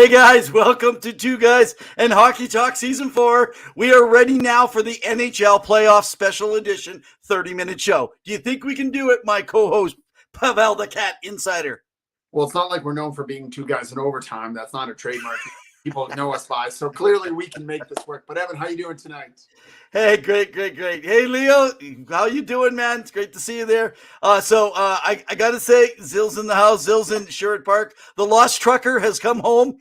Hey guys, welcome to Two Guys and Hockey Talk Season 4. We are ready now for the NHL Playoff Special Edition 30-minute show. Do you think we can do it, my co-host, Pavel the Cat Insider? Well, it's not like we're known for being two guys in overtime. That's not a trademark people know us by. So clearly we can make this work. But Evan, how you doing tonight? Hey, great. Hey, Leo, how you doing, man? It's great to see you there. I got to say, Zill's in the house. Zill's in Sherwood Park. The lost trucker has come home.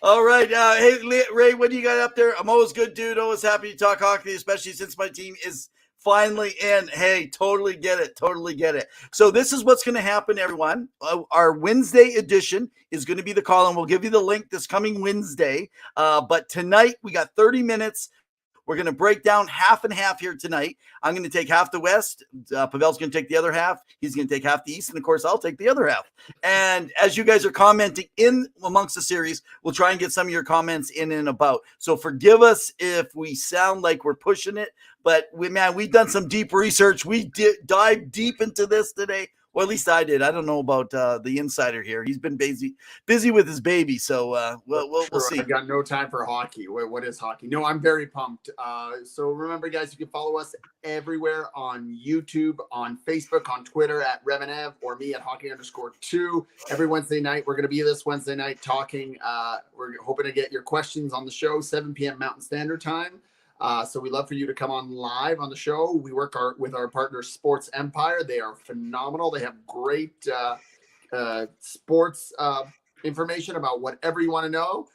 All right. Hey, Ray, what do you got up there? I'm always good, dude. Always happy to talk hockey, especially since my team is finally in. Hey, totally get it. So this is what's going to happen, everyone. Our Wednesday edition is going to be the call, and we'll give you the link this coming Wednesday. But tonight we got 30 minutes. We're going to break down half and half here tonight. I'm going to take half the West. Pavel's going to take the other half. He's going to take half the East. And, of course, I'll take the other half. And as you guys are commenting in amongst the series, we'll try and get some of your comments in and about. So forgive us if we sound like we're pushing it. But, we've done some deep research. We dived deep into this today. Well, at least I did. I don't know about the insider here. He's been busy with his baby. So we'll see. I've got no time for hockey. What is hockey? No, I'm very pumped. So remember, guys, you can follow us everywhere on YouTube, on Facebook, on Twitter at Revenev, or me at hockey_2. Every Wednesday night, we're going to be this Wednesday night talking. We're hoping to get your questions on the show, 7 p.m. Mountain Standard Time. So we'd love for you to come on live on the show. We work with our partner Sports Empire. They are phenomenal. They have great sports information about whatever you want to know.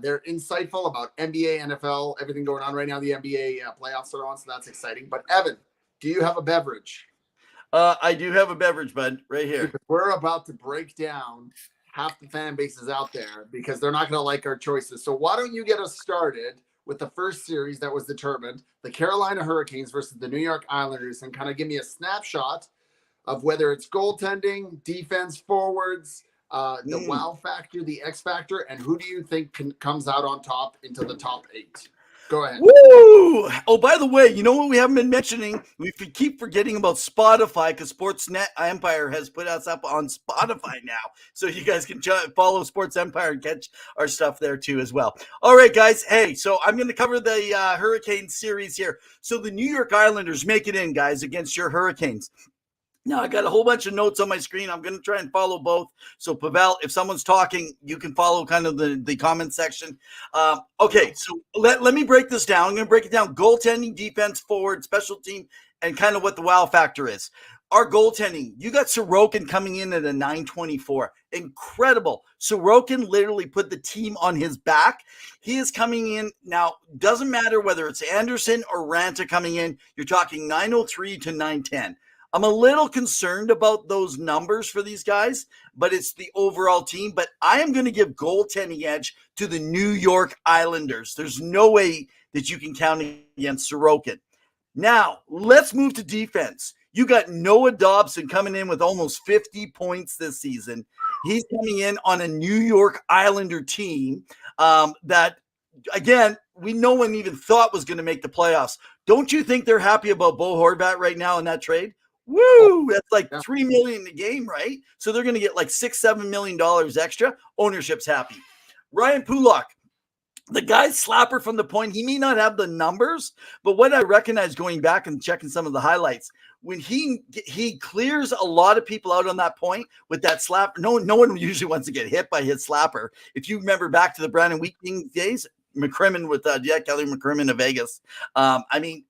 They're insightful about NBA, NFL, everything going on right now. The NBA playoffs are on, so that's exciting. But Evan, do you have a beverage? I do have a beverage, bud, right here. We're about to break down half the fan bases out there because they're not going to like our choices. So why don't you get us started with the first series that was determined, the Carolina Hurricanes versus the New York Islanders, and kind of give me a snapshot of whether it's goaltending, defense, forwards, the wow factor, the X factor, and who do you think comes out on top into the top 8? Go ahead. Woo! Oh, by the way, you know what we haven't been mentioning? We keep forgetting about Spotify because Sportsnet Empire has put us up on Spotify now. So you guys can follow Sports Empire and catch our stuff there too as well. All right, guys. Hey, so I'm going to cover the Hurricane series here. So the New York Islanders make it in, guys, against your Hurricanes. Now, I got a whole bunch of notes on my screen. I'm going to try and follow both. So, Pavel, if someone's talking, you can follow kind of the comment section. Okay, so let me break this down. I'm going to break it down. Goaltending, defense, forward, special team, and kind of what the wow factor is. Our goaltending, you got Sorokin coming in at a 924. Incredible. Sorokin literally put the team on his back. He is coming in. Now, doesn't matter whether it's Anderson or Ranta coming in. You're talking 903 to 910. I'm a little concerned about those numbers for these guys, but it's the overall team. But I am going to give goaltending edge to the New York Islanders. There's no way that you can count against Sorokin. Now, let's move to defense. You got Noah Dobson coming in with almost 50 points this season. He's coming in on a New York Islander team that, again, no one even thought was going to make the playoffs. Don't you think they're happy about Bo Horvat right now in that trade? Woo! That's like $3 million a game, right? So they're going to get like $6-7 million extra. Ownership's happy. Ryan Pulock, the guy's slapper from the point. He may not have the numbers, but what I recognize going back and checking some of the highlights, when he clears a lot of people out on that point with that slap. No one usually wants to get hit by his slapper. If you remember back to the Brandon Wheating days, McCrimmon with Kelly McCrimmon of Vegas.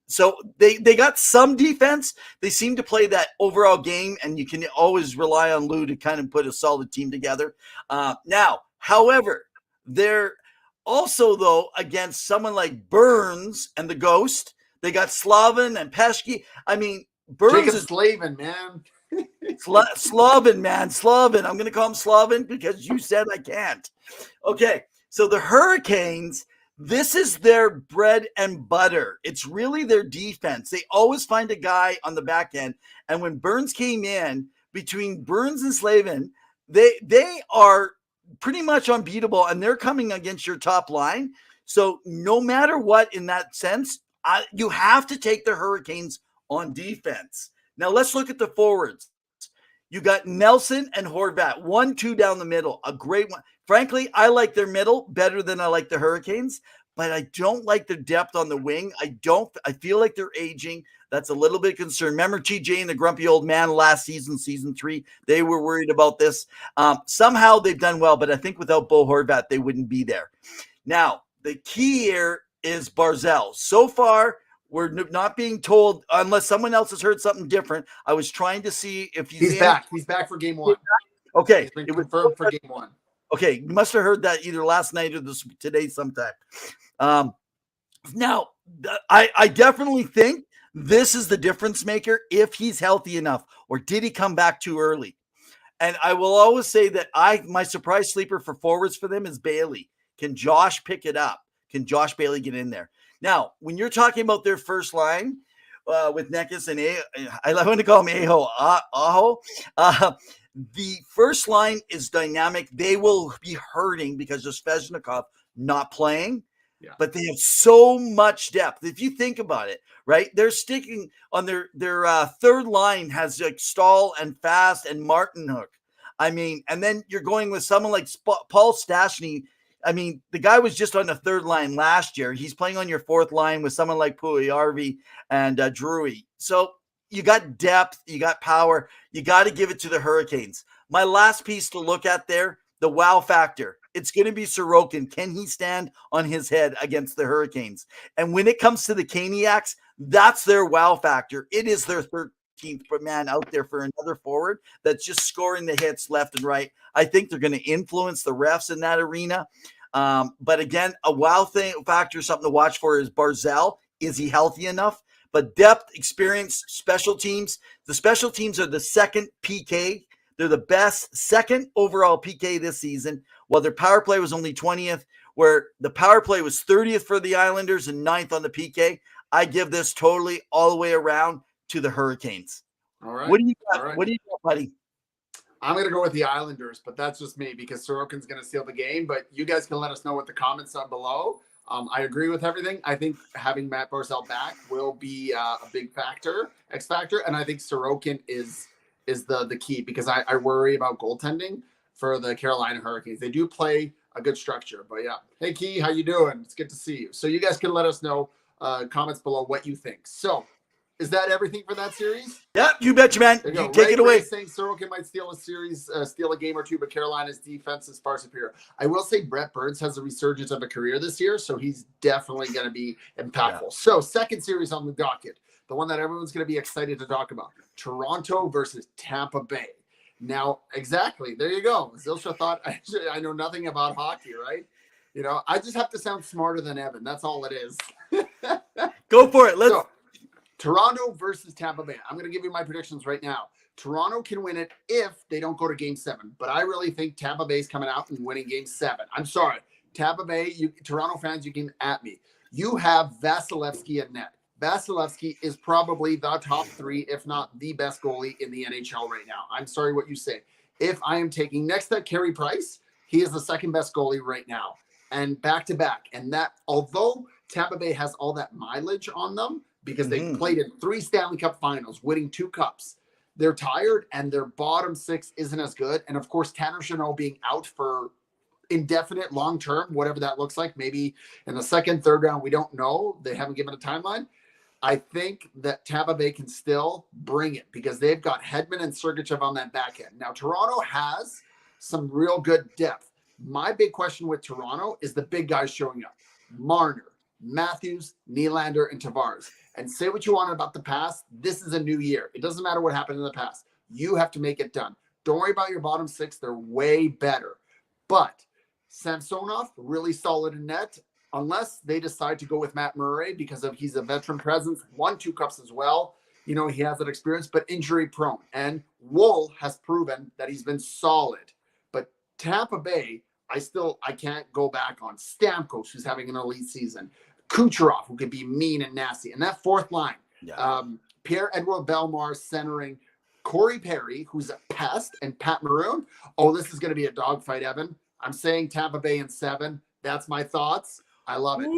So they got some defense. They seem to play that overall game, and you can always rely on Lou to kind of put a solid team together. Now, however, they're also, though, against someone like Burns and the Ghost. They got Slavin and Pesky. I mean, Burns is Slavin, man. Slavin, man. Slavin. I'm going to call him Slavin because you said I can't. Okay, so the Hurricanes, this is their bread and butter. It's really their defense. They always find a guy on the back end. And when Burns came in, between Burns and Slavin, they are pretty much unbeatable, and they're coming against your top line. So no matter what, in that sense, you have to take the Hurricanes on defense. Now let's look at the forwards. You got Nelson and Horvat, 1-2 down the middle, a great one. Frankly, I like their middle better than I like the Hurricanes, but I don't like their depth on the wing. I feel like they're aging. That's a little bit concerned. Remember TJ and the grumpy old man last season, season 3? They were worried about this. Somehow they've done well, but I think without Bo Horvat, they wouldn't be there. Now, the key here is Barzal. So far, we're not being told, unless someone else has heard something different. I was trying to see if he's back. He's back for game 1. Okay. He's been confirmed for game 1. Okay. You must have heard that either last night or today sometime. Now, I definitely think this is the difference maker if he's healthy enough, or did he come back too early? And I will always say that my surprise sleeper for forwards for them is Bailey. Can Josh pick it up? Can Josh Bailey get in there? Now, when you're talking about their first line with Nekis and I want to call him Aho, the first line is dynamic. They will be hurting because there's Svechnikov not playing, but they have so much depth. If you think about it, right, they're sticking on their third line has like Stahl and Fast and Martinhook. I mean, and then you're going with someone like Paul Stastny. I mean, the guy was just on the third line last year. He's playing on your fourth line with someone like Puljujärvi and Drury. So you got depth, you got power. You got to give it to the Hurricanes. My last piece to look at there, the wow factor. It's going to be Sorokin. Can he stand on his head against the Hurricanes? And when it comes to the Caniacs, that's their wow factor. It is their 13th man out there for another forward that's just scoring the hits left and right. I think they're going to influence the refs in that arena. But again, a wow factor, something to watch for is Barzal. Is he healthy enough? But depth, experience, special teams. The special teams are the second PK. They're the best second overall PK this season, while their power play was only 20th, where the power play was 30th for the Islanders and 9th on the PK. I give this totally all the way around to the Hurricanes. All right. What do you got? Right. What do you got, buddy? I'm going to go with the Islanders, but that's just me because Sorokin's going to seal the game. But you guys can let us know what the comments are below. I agree with everything. I think having Matt Barzal back will be a big factor, X factor. And I think Sorokin is the key because I worry about goaltending for the Carolina Hurricanes. They do play a good structure, but yeah. Hey, Key, how you doing? It's good to see you. So you guys can let us know comments below what you think. So is that everything for that series? Yeah, you betcha, man. You take it away. Saying Sorokin might steal a series, steal a game or two, but Carolina's defense is far superior. I will say Brett Burns has a resurgence of a career this year, so he's definitely going to be impactful. Yeah. So second series on the docket, the one that everyone's going to be excited to talk about, Toronto versus Tampa Bay. Now, exactly, there you go. Zilsha thought, I know nothing about hockey, right? You know, I just have to sound smarter than Evan. That's all it is. Go for it. Let's. Toronto versus Tampa Bay. I'm going to give you my predictions right now. Toronto can win it if they don't go to game 7. But I really think Tampa Bay's coming out and winning game 7. I'm sorry. Tampa Bay, Toronto fans, you can at me. You have Vasilevsky at net. Vasilevsky is probably the top 3, if not the best goalie in the NHL right now. I'm sorry what you say. If I am taking next to Carey Price, he is the second best goalie right now. And back-to-back. And that, although Tampa Bay has all that mileage on them, because they played in 3 Stanley Cup finals, winning 2 cups. They're tired, and their bottom 6 isn't as good. And, of course, Tanner Chanot being out for indefinite, long-term, whatever that looks like, maybe in the second, third round, we don't know. They haven't given a timeline. I think that Tampa Bay can still bring it because they've got Hedman and Sergachev on that back end. Now, Toronto has some real good depth. My big question with Toronto is the big guys showing up. Marner, Matthews, Nylander, and Tavares. And say what you want about the past. This is a new year. It doesn't matter what happened in the past. You have to make it done. Don't worry about your bottom 6. They're way better. But Samsonov, really solid in net, unless they decide to go with Matt Murray because he's a veteran presence, won 2 cups as well. You know, he has that experience, but injury prone. And Wool has proven that he's been solid. But Tampa Bay, I can't go back on Stamkos, who's having an elite season. Kucherov, who can be mean and nasty. And that fourth line, Pierre-Edouard Bellemare centering Corey Perry, who's a pest, and Pat Maroon. Oh, this is going to be a dogfight, Evan. I'm saying Tampa Bay in 7. That's my thoughts. I love it.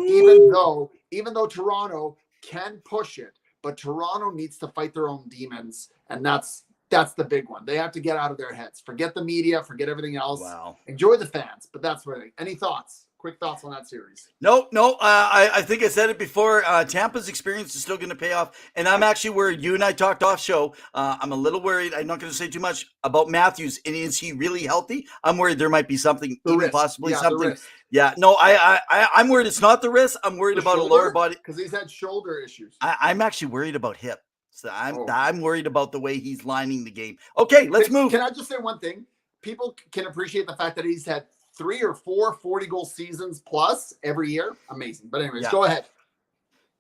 Even though Toronto can push it, but Toronto needs to fight their own demons. And that's That's the big one. They have to get out of their heads. Forget the media. Forget everything else. Wow. Enjoy the fans. But that's what. Any thoughts? Quick thoughts on that series? No. I think I said it before. Tampa's experience is still going to pay off, and I'm actually worried. You and I talked off show. I'm a little worried. I'm not going to say too much about Matthews, and is he really healthy? I'm worried there might be something, possibly something. Yeah, no, I'm worried it's not the wrist. I'm worried about a lower body because he's had shoulder issues. I'm actually worried about hip. So I'm worried about the way he's lining the game. Okay, let's move. Can I just say one thing? People can appreciate the fact that he's had 3 or 4 40-goal seasons plus every year. Amazing. But anyways, go ahead.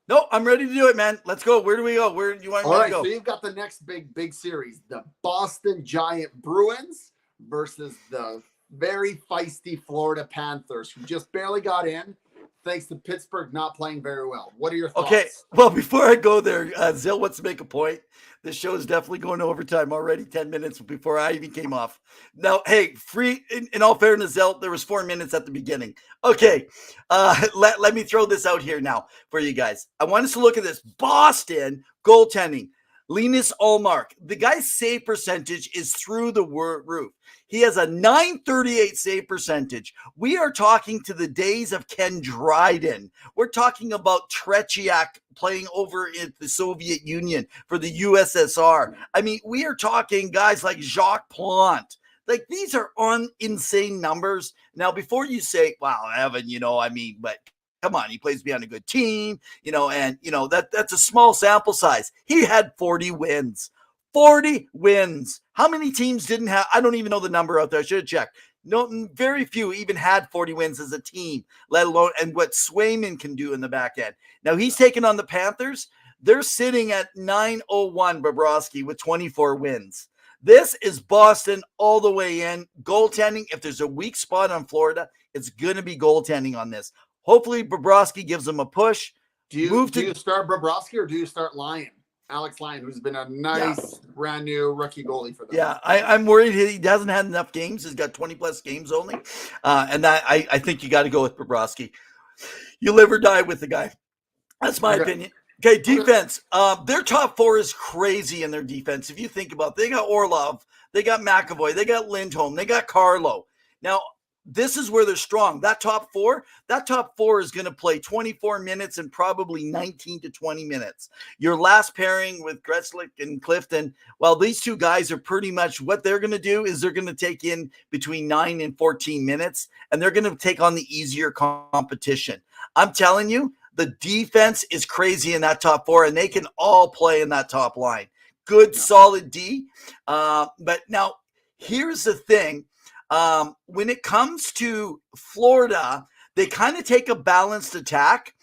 No, I'm ready to do it, man. Let's go. Where do we go? Where do you want me to go? So you've got the next big series, the Boston Giant Bruins versus the very feisty Florida Panthers, who just barely got in thanks to Pittsburgh not playing very well. What are your thoughts? Okay, well, before I go there, Zill wants to make a point. This show is definitely going to overtime already, 10 minutes before I even came off. Now, hey, in all fairness, Zill, there was 4 minutes at the beginning. Okay, let me throw this out here now for you guys. I want us to look at this. Boston goaltending. Linus Ullmark. The guy's save percentage is through the roof. He has a .938 save percentage. We are talking to the days of Ken Dryden. We're talking about Tretiak playing over in the Soviet Union for the USSR. I mean, we are talking guys like Jacques Plante. Like, these are insane numbers. Now, before you say, wow, Evan, but come on, he plays behind a good team, and that's a small sample size. He had 40 wins. 40 wins. How many teams didn't have? I don't even know the number out there. I should have checked. No, very few even had 40 wins as a team, let alone and what Swayman can do in the back end. Now he's taking on the Panthers. They're sitting at 901 Bobrovsky with 24 wins. This is Boston all the way in. Goaltending, if there's a weak spot on Florida, it's going to be goaltending on this. Hopefully Bobrovsky gives them a push. Do you start Bobrovsky or do you start Alex Lyon, who's been a nice brand new rookie goalie for them? Yeah, I'm worried he hasn't had enough games. He's got 20 plus games only. And that I think you got to go with Bobrovsky. You live or die with the guy. That's my opinion. Okay, defense. Their top 4 is crazy in their defense. If you think about it, they got Orlov, they got McAvoy, they got Lindholm, they got Carlo. Now, this is where they're strong. That top four is going to play 24 minutes and probably 19 to 20 minutes. Your last pairing with Gretzky and Clifton, well, these two guys are pretty much what they're going to do is they're going to take in between 9 and 14 minutes, and they're going to take on the easier competition. I'm telling you, the defense is crazy in that top 4, and they can all play in that top line. Good, solid D. But now, here's the thing. When it comes to Florida, they kind of take a balanced attack.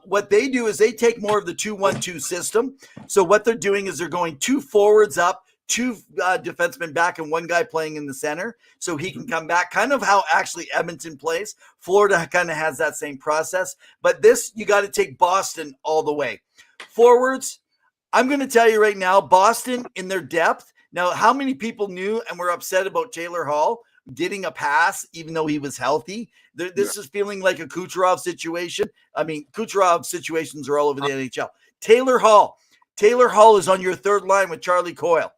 What they do is they take more of the 2-1-2 system. So what they're doing is they're going 2 forwards up, 2 defensemen back, and 1 guy playing in the center so he can come back. Kind of how actually Edmonton plays. Florida kind of has that same process. But this, you got to take Boston all the way. Forwards, I'm going to tell you right now, Boston in their depth. Now, how many people knew and were upset about Taylor Hall getting a pass even though he was healthy? This is feeling like a Kucherov situation. I mean, Kucherov situations are all over the NHL. Taylor Hall is on your third line with Charlie Coyle.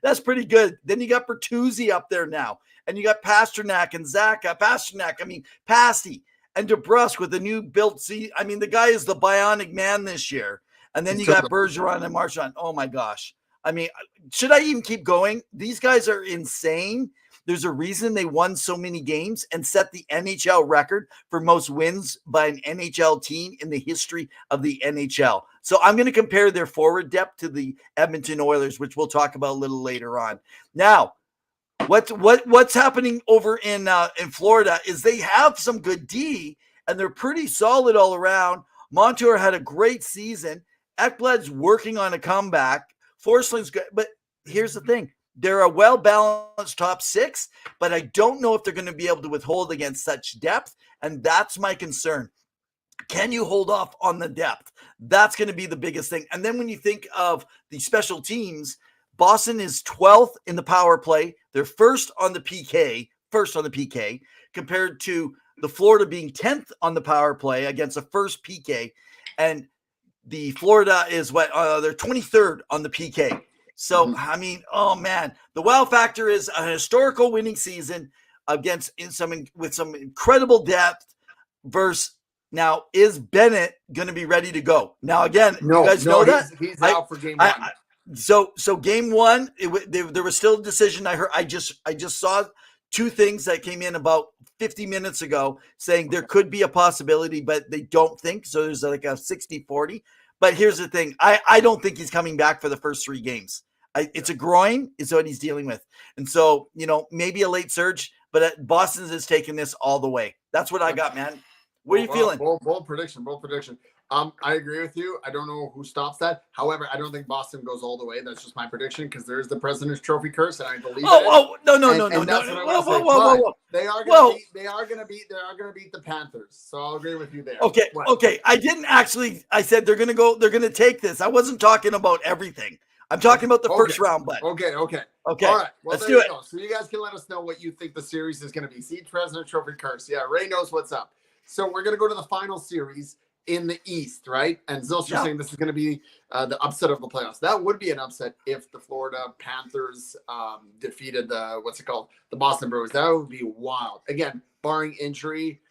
That's pretty good. Then you got Bertuzzi up there now. And you got Pasternak and Pasty and DeBrusque with the new built seat. I mean, the guy is the bionic man this year. And then you got Bergeron and Marchand. Oh, my gosh. I mean, should I even keep going? These guys are insane. There's a reason they won so many games and set the NHL record for most wins by an NHL team in the history of the NHL. So I'm going to compare their forward depth to the Edmonton Oilers, which we'll talk about a little later on. Now, what's happening over in Florida is they have some good D, and they're pretty solid all around. Montour had a great season. Ekblad's working on a comeback. Forsling's good, but here's the thing. They're a well-balanced top 6, but I don't know if they're going to be able to withhold against such depth, and that's my concern. Can you hold off on the depth? That's going to be the biggest thing. And then when you think of the special teams, Boston is 12th in the power play. They're first on the PK, compared to the Florida being 10th on the power play against the first PK, and the Florida is they're 23rd on the PK. So, I mean, oh man, the wow factor is a historical winning season against with some incredible depth versus now is Bennett going to be ready to go? Now again, you guys know that he's out for game I, one. So game one, there was still a decision. I just saw two things that came in about 50 minutes ago saying there could be a possibility, but they don't think. So there's like a 60-40. But here's the thing. I don't think he's coming back for the first 3 games. It's a groin is what he's dealing with. And so, maybe a late surge, but Boston's is taking this all the way. That's what I got, man. What are you feeling? Bold prediction. I agree with you. I don't know who stops that. However, I don't think Boston goes all the way. That's just my prediction because there's the President's Trophy curse, and I believe. No. They are going to beat the Panthers. So I'll agree with you there. Okay. I didn't actually. I said they're going to take this. I wasn't talking about everything. I'm talking about the first round, but okay. All right. Well, let's do it. Go. So you guys can let us know what you think the series is going to be. See, President's Trophy curse. Yeah, Ray knows what's up. So we're going to go to the final series in the East, right? And Zilch saying this is going to be the upset of the playoffs. That would be an upset if the Florida Panthers defeated the Boston Bruins. That would be wild. Again, barring injury,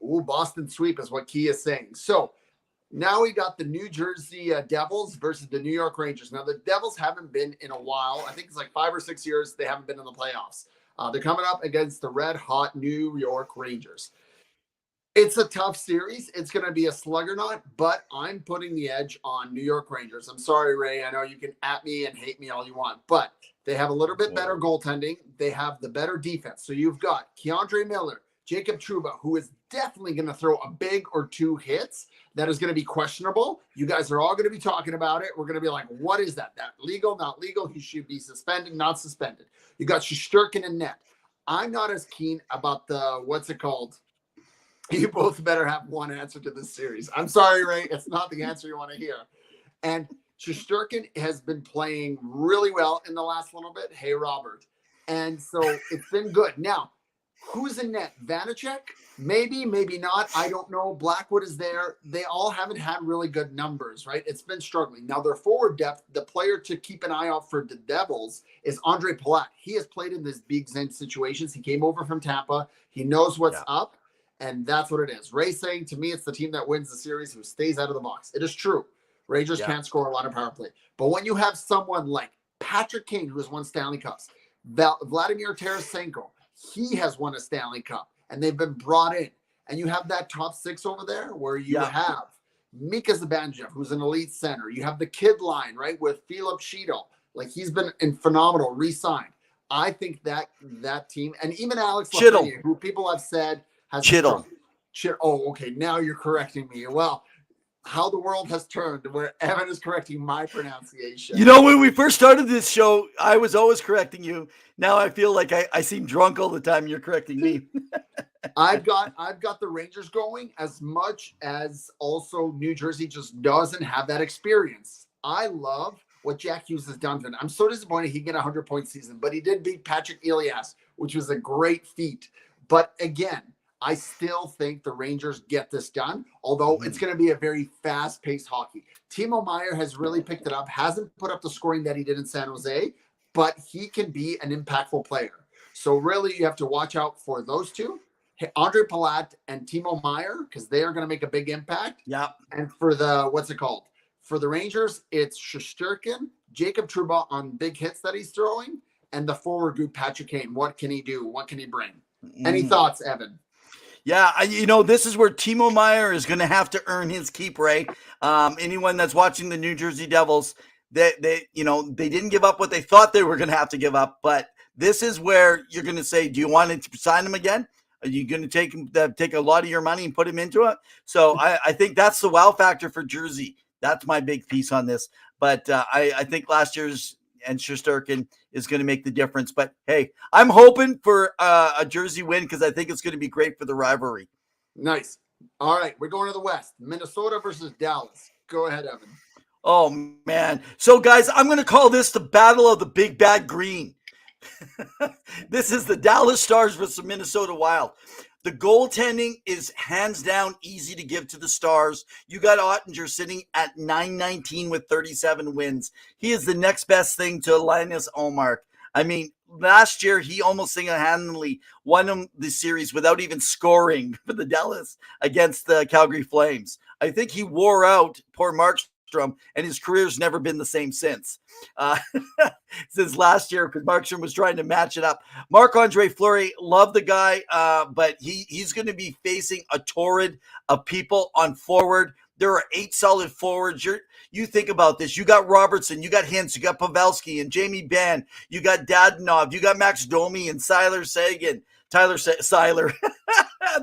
Boston sweep is what Key is saying. So now we got the New Jersey Devils versus the New York Rangers. Now the Devils haven't been in a while. I think it's like 5 or 6 years they haven't been in the playoffs. They're coming up against the red hot New York Rangers. It's a tough series. It's going to be a slugger knot, but I'm putting the edge on New York Rangers. I'm sorry, Ray. I know you can at me and hate me all you want, but they have a little bit better goaltending. They have the better defense. So you've got Keandre Miller, Jacob Trouba, who is definitely going to throw a big or 2 hits. That is going to be questionable. You guys are all going to be talking about it. We're going to be like, what is that? That legal, not legal? He should be suspended, not suspended. You got Shesterkin and net. I'm not as keen about you both better have one answer to this series. I'm sorry, Ray. It's not the answer you want to hear. And Shesterkin has been playing really well in the last little bit. Hey, Robert. And so it's been good. Now, who's in net? Vanacek? Maybe, maybe not. I don't know. Blackwood is there. They all haven't had really good numbers, right? It's been struggling. Now, their forward depth, the player to keep an eye out for the Devils is Andre Palat. He has played in these big situations. He came over from Tampa. He knows what's up. And that's what it is. Ray saying to me, it's the team that wins the series who stays out of the box. It is true. Rangers can't score a lot of power play. But when you have someone like Patrick Kane, who has won Stanley Cups, Vladimir Tarasenko, he has won a Stanley Cup, and they've been brought in. And you have that top 6 over there where you have Mika Zibanejad, who's an elite center. You have the kid line, right, with Philip Cheeto. Like, he's been phenomenal, re-signed. I think that team, and even Alex Lafreniere, who people have said – Chittle. Oh, okay. Now you're correcting me. Well, how the world has turned where Evan is correcting my pronunciation. When we first started this show, I was always correcting you. Now I feel like I seem drunk all the time. You're correcting me. I've got the Rangers going as much as also New Jersey just doesn't have that experience. I love what Jack Hughes has done for them. I'm so disappointed he get a 100-point season, but he did beat Patrick Elias, which was a great feat. But again, I still think the Rangers get this done, although it's going to be a very fast-paced hockey. Timo Meier has really picked it up, hasn't put up the scoring that he did in San Jose, but he can be an impactful player. So really, you have to watch out for those two, Andre Palat and Timo Meier, because they are going to make a big impact. Yeah. And for for the Rangers, it's Shesterkin, Jacob Trouba on big hits that he's throwing, and the forward group, Patrick Kane. What can he do? What can he bring? Any thoughts, Evan? Yeah, this is where Timo Meier is going to have to earn his keep, Ray. Anyone that's watching the New Jersey Devils, they didn't give up what they thought they were going to have to give up, but this is where you're going to say, do you want to sign him again? Are you going to take a lot of your money and put him into it? So I think that's the wow factor for Jersey. That's my big piece on this. But I think last year's and Shesterkin is going to make the difference. But, hey, I'm hoping for a Jersey win because I think it's going to be great for the rivalry. Nice. All right, we're going to the West. Minnesota versus Dallas. Go ahead, Evan. Oh, man. So, guys, I'm going to call this the Battle of the Big Bad Green. This is the Dallas Stars versus the Minnesota Wild. The goaltending is hands down easy to give to the Stars. You got Ottinger sitting at 919 with 37 wins. He is the next best thing to Linus Ullmark. I mean, last year he almost single-handedly won him the series without even scoring for the Dallas against the Calgary Flames. I think he wore out poor Markstrom, and his career's never been the same since. Since last year, because Markstrom was trying to match it up. Marc-Andre Fleury, love the guy, but he's going to be facing a torrid of people on forward. There are 8 solid forwards. You think about this. You got Robertson, you got Hintz, you got Pavelski and Jamie Benn, you got Dadonov, you got Max Domi and Tyler Seguin. Seiler.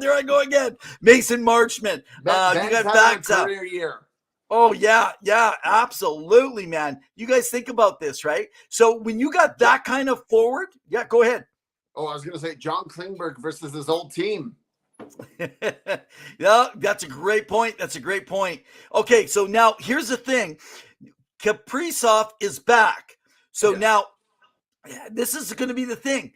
There I go again. Mason Marchment. You got backs up. Career year. Oh, yeah, absolutely, man. You guys think about this, right? So when you got that kind of forward, yeah, go ahead. Oh, I was going to say John Klingberg versus his old team. Yeah, that's a great point. Okay, so now here's the thing. Kaprizov is back. So now this is going to be the thing.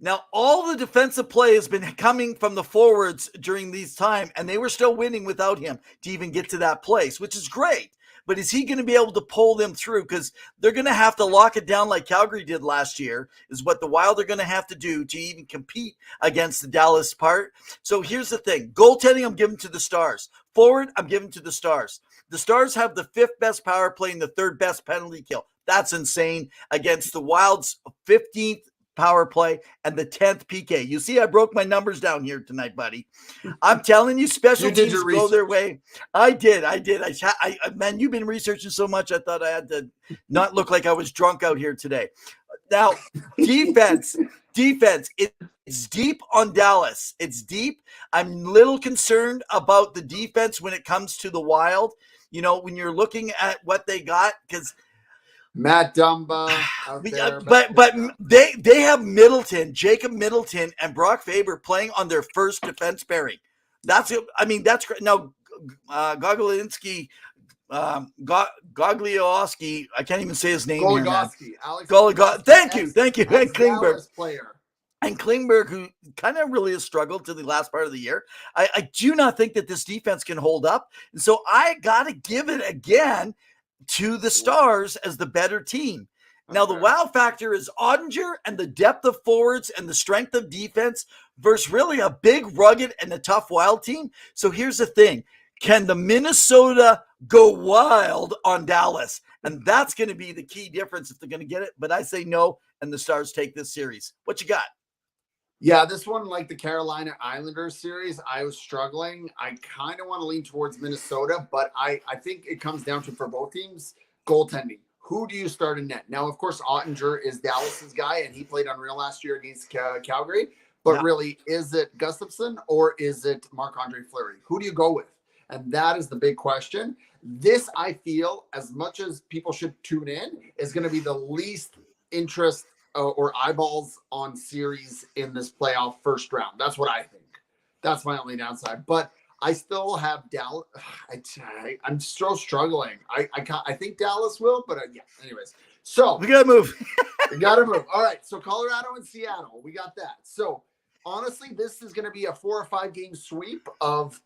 Now, all the defensive play has been coming from the forwards during these time, and they were still winning without him to even get to that place, which is great. But is he going to be able to pull them through? Because they're going to have to lock it down like Calgary did last year, is what the Wild are going to have to do to even compete against the Dallas part. So here's the thing. Goaltending, I'm giving to the Stars. Forward, I'm giving to the Stars. The Stars have the 5th best power play and the 3rd best penalty kill. That's insane against the Wild's 15th power play and the 10th PK. You see, I broke my numbers down here tonight, buddy. I'm telling you, special teams go their way. I did. Man, you've been researching so much, I thought I had to not look like I was drunk out here today. Now, defense, it's deep on Dallas. It's deep. I'm a little concerned about the defense when it comes to the Wild. You know, when you're looking at what they got, because Matt Dumba out there, but they have Jacob Middleton, and Brock Faber playing on their first defense pairing. That's great. Now, Gogolinski, Gogliowski, I can't even say his name. Goligoski, Alex Goligoski. Thank you, and Klingberg. Player. And Klingberg, who kind of really has struggled to the last part of the year. I do not think that this defense can hold up, and so I got to give it again to the Stars as the better team. Now, the wow factor is Ottinger and the depth of forwards and the strength of defense versus really a big, rugged, and a tough Wild team. So here's the thing. Can the Minnesota go wild on Dallas? And that's going to be the key difference if they're going to get it. But I say no, and the Stars take this series. What you got? Yeah, this one, like the Carolina Islanders series, I was struggling. I kind of want to lean towards Minnesota, but I think it comes down to, for both teams, goaltending. Who do you start in net? Now, of course, Ottinger is Dallas's guy, and he played unreal last year against Calgary. But really, is it Gustafsson or is it Marc-Andre Fleury? Who do you go with? And that is the big question. This, I feel, as much as people should tune in, is going to be the least interest or eyeballs on series in this playoff first round. That's what I think. That's my only downside. But I still have Dallas. I'm still struggling. I think Dallas will, but yeah. Anyways, so we gotta move. All right. So Colorado and Seattle, we got that. So honestly, this is going to be a 4 or 5 game sweep of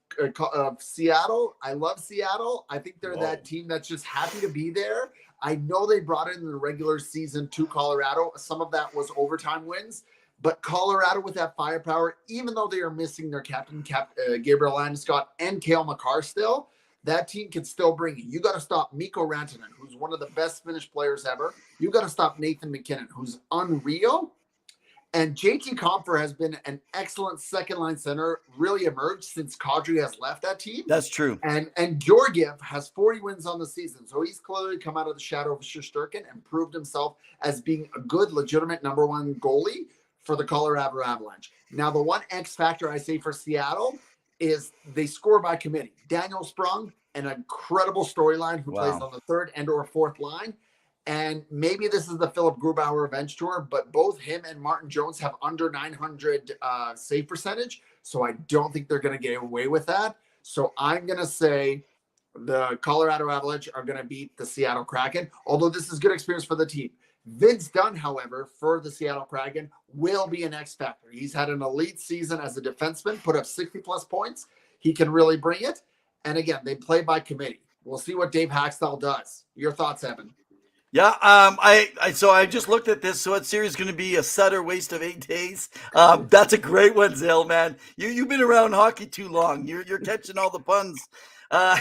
Seattle. I love Seattle. I think they're that team that's just happy to be there. I know they brought it in the regular season to Colorado. Some of that was overtime wins, but Colorado with that firepower, even though they are missing their captain, Gabriel Landeskog and Cale Makar still, that team can still bring it. You got to stop Mikko Rantanen, who's one of the best Finnish players ever. You got to stop Nathan McKinnon, who's unreal. And JT Compher has been an excellent second-line center, really emerged since Kadri has left that team. That's true. And Georgiev has 40 wins on the season. So he's clearly come out of the shadow of Shesterkin and proved himself as being a good, legitimate number 1 goalie for the Colorado Avalanche. Now, the one X factor I say for Seattle is they score by committee. Daniel Sprung, an incredible storyline who plays on the 3rd and or 4th line. And maybe this is the Philip Grubauer Revenge Tour, but both him and Martin Jones have under 900 save percentage. So I don't think they're going to get away with that. So I'm going to say the Colorado Avalanche are going to beat the Seattle Kraken, although this is good experience for the team. Vince Dunn, however, for the Seattle Kraken, will be an X factor. He's had an elite season as a defenseman, put up 60-plus points. He can really bring it. And again, they play by committee. We'll see what Dave Haxtell does. Your thoughts, Evan? Yeah, so I just looked at this. So what series is going to be a Sutter waste of 8 days? That's a great one, Zell, man. You've been around hockey too long. You're catching all the puns. Uh,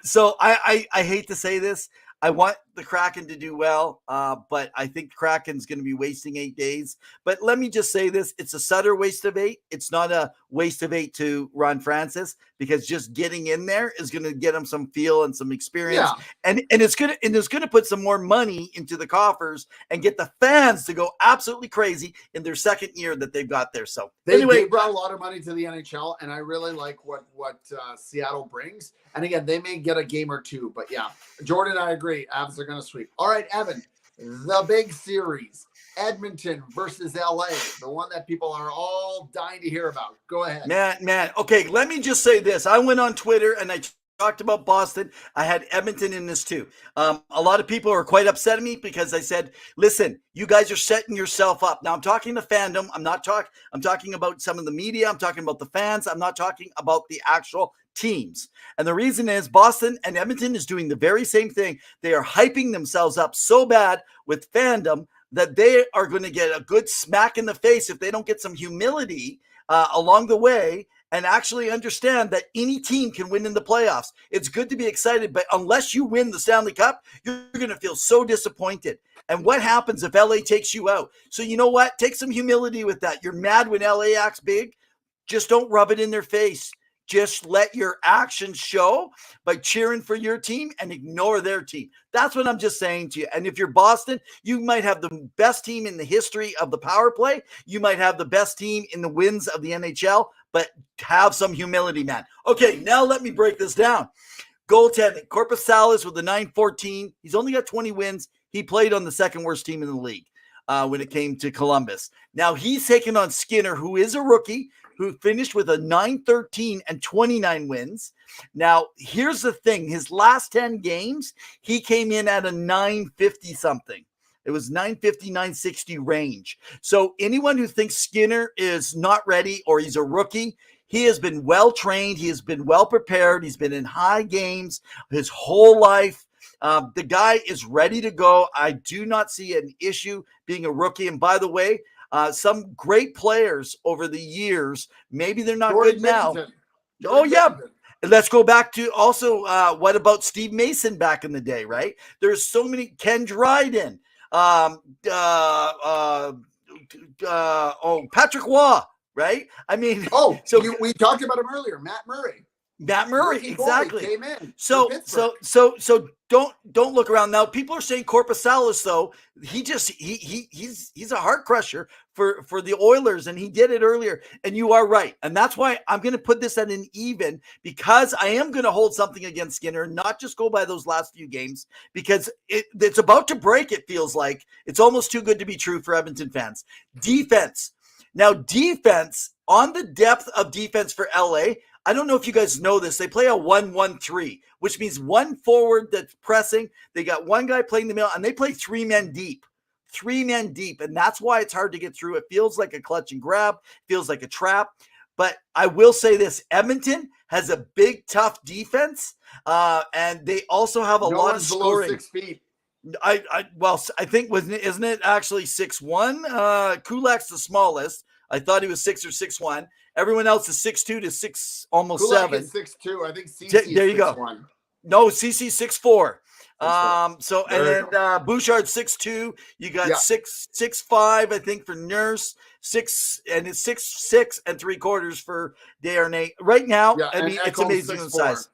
so I hate to say this. I want the Kraken to do well, but I think Kraken's going to be wasting 8 days. But let me just say this. It's a Sutter waste of 8. It's not a waste of 8 to Ron Francis, because just getting in there is going to get him some feel and some experience. Yeah. And it's going to put some more money into the coffers and get the fans to go absolutely crazy in their second year that they've got there. So they brought a lot of money to the NHL, and I really like what Seattle brings. And again, they may get a game or two, but yeah, Jordan, I agree. Avs are going to sweep. All right, Evan, the big series, Edmonton versus LA, the one that people are all dying to hear about. Go ahead. Man. Okay, let me just say this. I went on Twitter and I talked about Boston. I had Edmonton in this too. A lot of people are quite upset at me because I said, listen, you guys are setting yourself up. Now I'm talking to fandom. I'm talking about some of the media. I'm talking about the fans. I'm not talking about the actual teams. And the reason is Boston and Edmonton is doing the very same thing. They are hyping themselves up so bad with fandom that they are going to get a good smack in the face if they don't get some humility along the way and actually understand that any team can win in the playoffs. It's good to be excited, but unless you win the Stanley Cup, you're going to feel so disappointed. And what happens if LA takes you out? So you know what? Take some humility with that. You're mad when LA acts big. Just don't rub it in their face. Just let your actions show by cheering for your team and ignore their team. That's what I'm just saying to you. And if you're Boston, you might have the best team in the history of the power play. You might have the best team in the wins of the NHL, but have some humility, man. Okay, now let me break this down. Goaltending, Corpus Salas with the 914. He's only got 20 wins. He played on the second worst team in the league when it came to Columbus. Now he's taking on Skinner, who is a rookie, who finished with a 913 and 29 wins. Now, here's the thing. His last 10 games, he came in at a 950 something. It was 950, 960 range. So anyone who thinks Skinner is not ready or he's a rookie, he has been well trained. He has been well prepared. He's been in high games his whole life. The guy is ready to go. I do not see an issue being a rookie. And by the way, some great players over the years, maybe they're not good now. Oh, yeah. Let's go back to also, what about Steve Mason back in the day, right? There's so many, Ken Dryden, Patrick Waugh, right? I mean, we talked about him earlier, Matt Murray. Exactly. Came in so don't look around now. People are saying Corpus Salas, though. He's a heart crusher for the Oilers, and he did it earlier. And you are right, and that's why I'm going to put this at an even, because I am going to hold something against Skinner, not just go by those last few games, because it's about to break. It feels like it's almost too good to be true for Edmonton fans. Defense. Now, defense, on the depth of defense for LA, I don't know if you guys know this. They play a 1-1-3, which means one forward that's pressing. They got one guy playing the middle, and they play 3 men deep. 3 men deep, and that's why it's hard to get through. It feels like a clutch and grab, feels like a trap. But I will say this, Edmonton has a big, tough defense, and they also have a lot of scoring. 6 feet. I think, isn't it actually 6'1"? Kulak's the smallest. I thought he was 6 or 6'1". Everyone else is 6'2" to 6, almost Kulak 7. is 6'2". I think CC there you 6'1". go. No, CC 6'4". There And then Bouchard 6'2". You got 6'5", I think, for Nurse. 6, and it's 6'6" and 3/4 for Desharnais. Right now, I mean, it's amazing in size.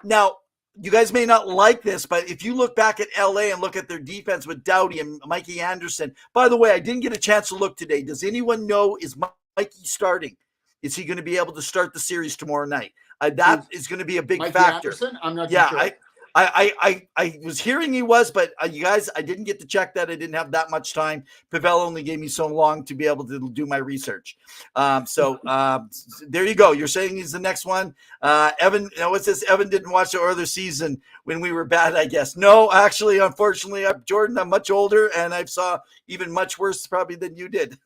Now, you guys may not like this, but if you look back at LA and look at their defense with Doughty and Mikey Anderson, by the way, I didn't get a chance to look today. Does anyone know, is Mikey starting? Is he going to be able to start the series tomorrow night? That is going to be a big Mikey factor. Anderson? I'm not sure. I was hearing he was, but you guys, I didn't get to check that. I didn't have that much time. Pavel only gave me so long to be able to do my research. There you go. You're saying he's the next one. Evan, what's this? Evan didn't watch the Oilers season when we were bad, I guess. No, actually, unfortunately, Jordan, I'm much older, and I saw even much worse probably than you did.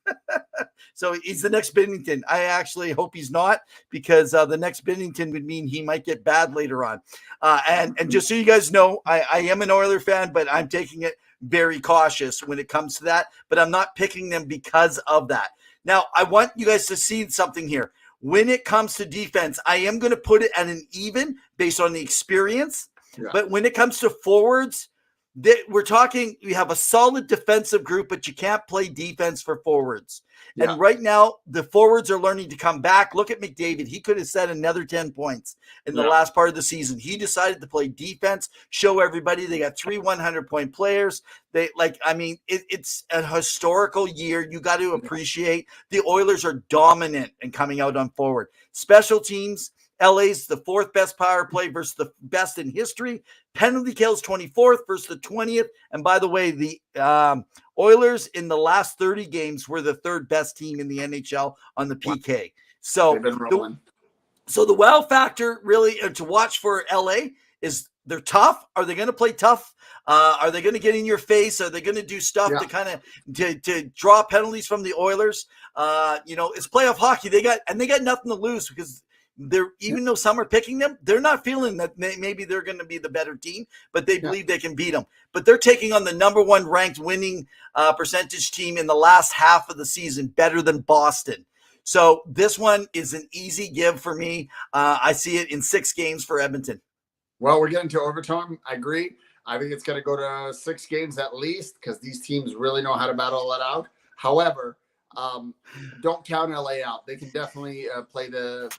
So he's the next Binnington. I actually hope he's not, because the next Binnington would mean he might get bad later on. And just so you guys know, I am an Oiler fan, but I'm taking it very cautious when it comes to that. But I'm not picking them because of that. Now, I want you guys to see something here. When it comes to defense, I am going to put it at an even based on the experience. Yeah. But when it comes to forwards, we're talking, we have a solid defensive group, but you can't play defense for forwards. Yeah. And right now, the forwards are learning to come back. Look at McDavid. He could have set another 10 points in the last part of the season. He decided to play defense, show everybody they got 3 100-point players. It's a historical year. You got to appreciate the Oilers are dominant and coming out on forward. Special teams, LA's the 4th best power play versus the best in history. Penalty kills 24th versus the 20th. And by the way, the Oilers in the last 30 games were the 3rd best team in the NHL on the PK. So the wow factor really to watch for LA is they're tough. Are they going to play tough? Are they going to get in your face? Are they going to do stuff to kind of to draw penalties from the Oilers? It's playoff hockey. They got nothing to lose, because even though some are picking them, they're not feeling that maybe they're going to be the better team, but they believe they can beat them. But they're taking on the #1 ranked winning percentage team in the last half of the season, better than Boston. So this one is an easy give for me. I see it in 6 games for Edmonton. Well, we're getting to overtime. I agree. I think it's going to go to 6 games at least, because these teams really know how to battle that out. However, don't count LA out. They can definitely play the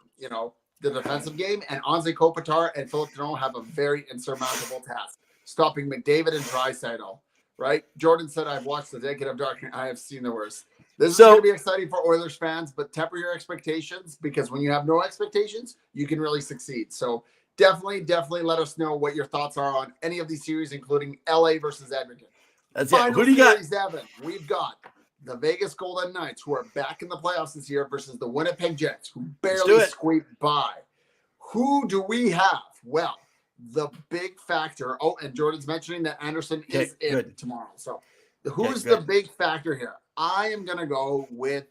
defensive game, and Anze Kopitar and Philip Danault have a very insurmountable task, stopping McDavid and Draisaitl. Right? Jordan said, "I've watched the Decade of Darkness. I have seen the worst." This is going to be exciting for Oilers fans, but temper your expectations, because when you have no expectations, you can really succeed. So definitely let us know what your thoughts are on any of these series, including LA versus Edmonton. That's it. Who do you got? Series 7, we've got the Vegas Golden Knights, who are back in the playoffs this year, versus the Winnipeg Jets, who barely squeaked by. Who do we have? Well, the big factor. Oh, and Jordan's mentioning that Anderson is in tomorrow. So who's the big factor here? I am going to go with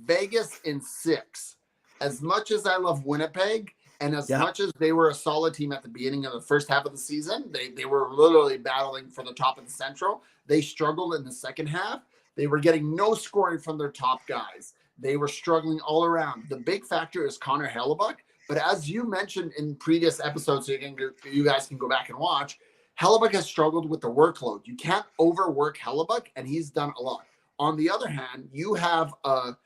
Vegas in 6. As much as I love Winnipeg, and as much as they were a solid team at the beginning of the first half of the season, they were literally battling for the top of the Central. They struggled in the second half. They were getting no scoring from their top guys. They were struggling all around. The big factor is Connor Hellebuyck. But as you mentioned in previous episodes, so you guys can go back and watch, Hellebuyck has struggled with the workload. You can't overwork Hellebuyck, and he's done a lot. On the other hand, you have a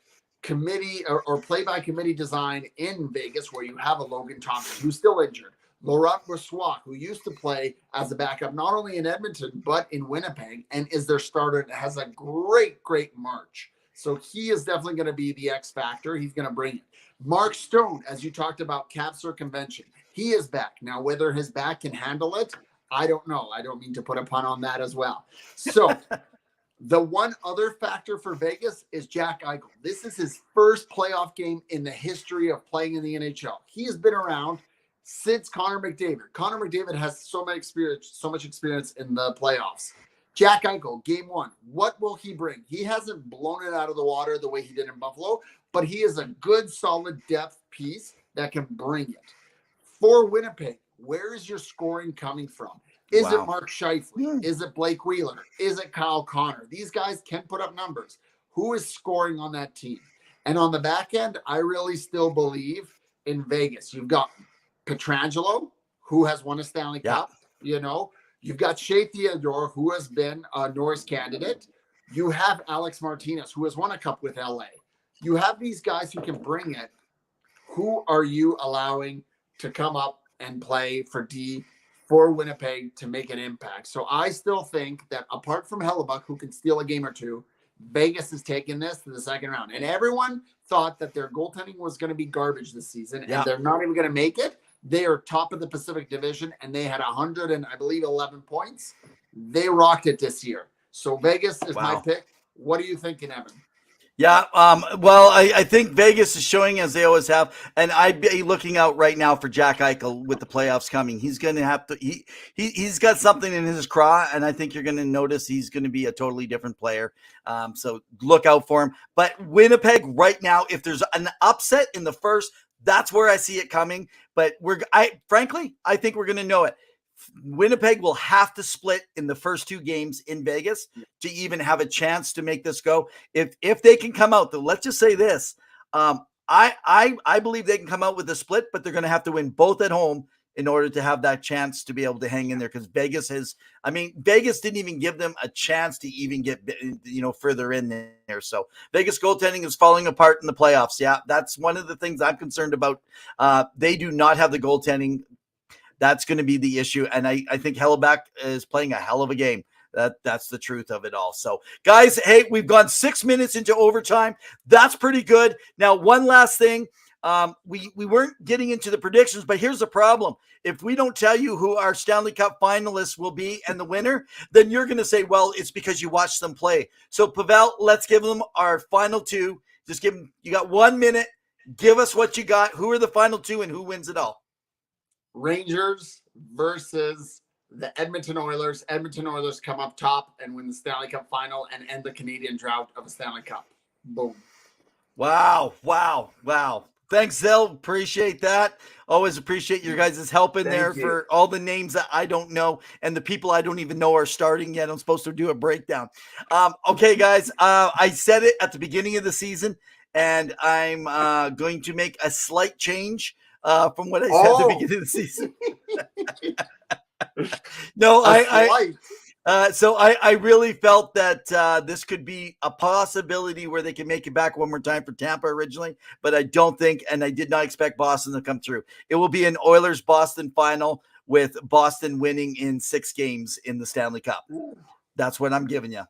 committee or play-by-committee design in Vegas where you have a Logan Thompson who's still injured. Laurent Brossoit, who used to play as a backup not only in Edmonton but in Winnipeg, and is their starter and has a great March. So he is definitely going to be the X factor. He's going to bring it. Mark Stone, as you talked about, cap circumvention, he is back. Now, whether his back can handle it, I don't know. I don't mean to put a pun on that as well. So the one other factor for Vegas is Jack Eichel. This is his first playoff game in the history of playing in the NHL. He has been around since Connor McDavid. Connor McDavid has so much experience in the playoffs. Jack Eichel, game 1. What will he bring? He hasn't blown it out of the water the way he did in Buffalo, but he is a good, solid depth piece that can bring it. For Winnipeg, where is your scoring coming from? Is it Mark Scheifele? Is it Blake Wheeler? Is it Kyle Connor? These guys can put up numbers. Who is scoring on that team? And on the back end, I really still believe in Vegas. You've got Pietrangelo, who has won a Stanley Cup. You've got Shea Theodore, who has been a Norris candidate. You have Alex Martinez, who has won a cup with LA. You have these guys who can bring it. Who are you allowing to come up and play for Winnipeg to make an impact? So I still think that apart from Hellebuyck, who can steal a game or two, Vegas is taking this to the second round. And everyone thought that their goaltending was going to be garbage this season, and they're not even going to make it. They are top of the Pacific Division, and they had 100 and I believe 11 points. They rocked it this year. So Vegas is my pick. What are you thinking, Evan? Yeah, well, I think Vegas is showing, as they always have, and I'd be looking out right now for Jack Eichel with the playoffs coming. He's going to have to he's got something in his craw, and I think you're going to notice he's going to be a totally different player. So look out for him. But Winnipeg right now, if there's an upset in the first, that's where I see it coming. But frankly, I think we're going to know it. Winnipeg will have to split in the first 2 games in Vegas to even have a chance to make this go. If they can come out, though, let's just say this: I believe they can come out with a split, but they're going to have to win both at home in order to have that chance to be able to hang in there. Because Vegas didn't even give them a chance to even get further in there. So Vegas goaltending is falling apart in the playoffs. Yeah, that's one of the things I'm concerned about. They do not have the goaltending. That's going to be the issue. And I think Hellebuck is playing a hell of a game. That's the truth of it all. So, guys, hey, we've gone 6 minutes into overtime. That's pretty good. Now, one last thing. We weren't getting into the predictions, but here's the problem. If we don't tell you who our Stanley Cup finalists will be and the winner, then you're going to say, well, it's because you watched them play. So, Pavel, let's give them our final 2. Just give them, you got 1 minute. Give us what you got. Who are the final 2 and who wins it all? Rangers versus the Edmonton Oilers. Edmonton Oilers come up top and win the Stanley Cup final and end the Canadian drought of a Stanley Cup. Boom. Wow. Thanks, Zell. Appreciate that. Always appreciate your guys' help in there for all the names that I don't know and the people I don't even know are starting yet. I'm supposed to do a breakdown. Okay, guys, I said it at the beginning of the season, and I'm going to make a slight change from what I said at the beginning of the season. No, so I really felt that this could be a possibility where they can make it back one more time for Tampa originally, but I don't think, and I did not expect Boston to come through. It will be an Oilers-Boston final with Boston winning in 6 games in the Stanley Cup. That's what I'm giving you.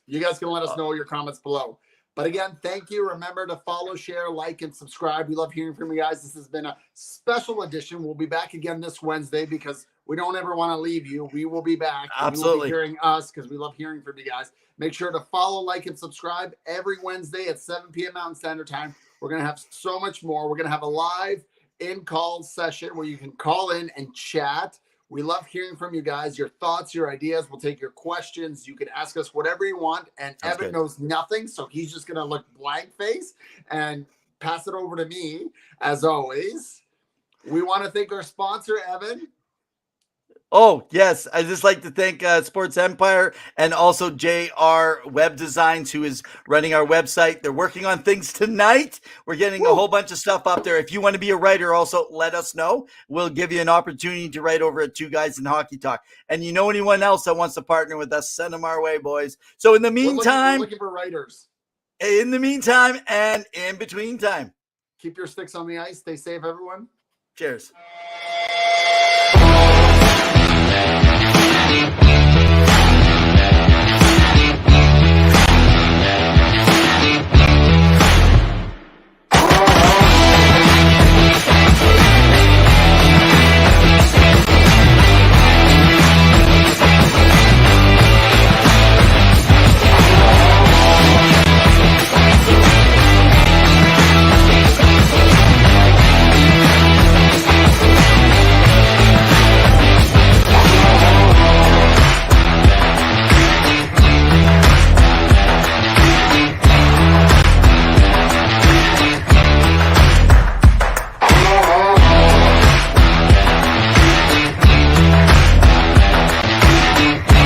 You guys can let us know your comments below. But again, thank you. Remember to follow, share, like, and subscribe. We love hearing from you guys. This has been a special edition. We'll be back again this Wednesday because we don't ever want to leave you. We will be back. Absolutely. You will be hearing us because we love hearing from you guys. Make sure to follow, like, and subscribe every Wednesday at 7 p.m. Mountain Standard Time. We're going to have so much more. We're going to have a live in-call session where you can call in and chat. We love hearing from you guys, your thoughts, your ideas. We'll take your questions. You can ask us whatever you want. And Evan knows nothing, so he's just going to look blank face and pass it over to me, as always. We want to thank our sponsor, Evan. Oh, yes. I'd just like to thank Sports Empire and also JR Web Designs, who is running our website. They're working on things tonight. We're getting a whole bunch of stuff up there. If you want to be a writer, also let us know. We'll give you an opportunity to write over at 2 Guys in Hockey Talk. And you know anyone else that wants to partner with us, send them our way, boys. So in the meantime, we're looking for writers. In the meantime and in between time, keep your sticks on the ice. Stay safe, everyone. Cheers.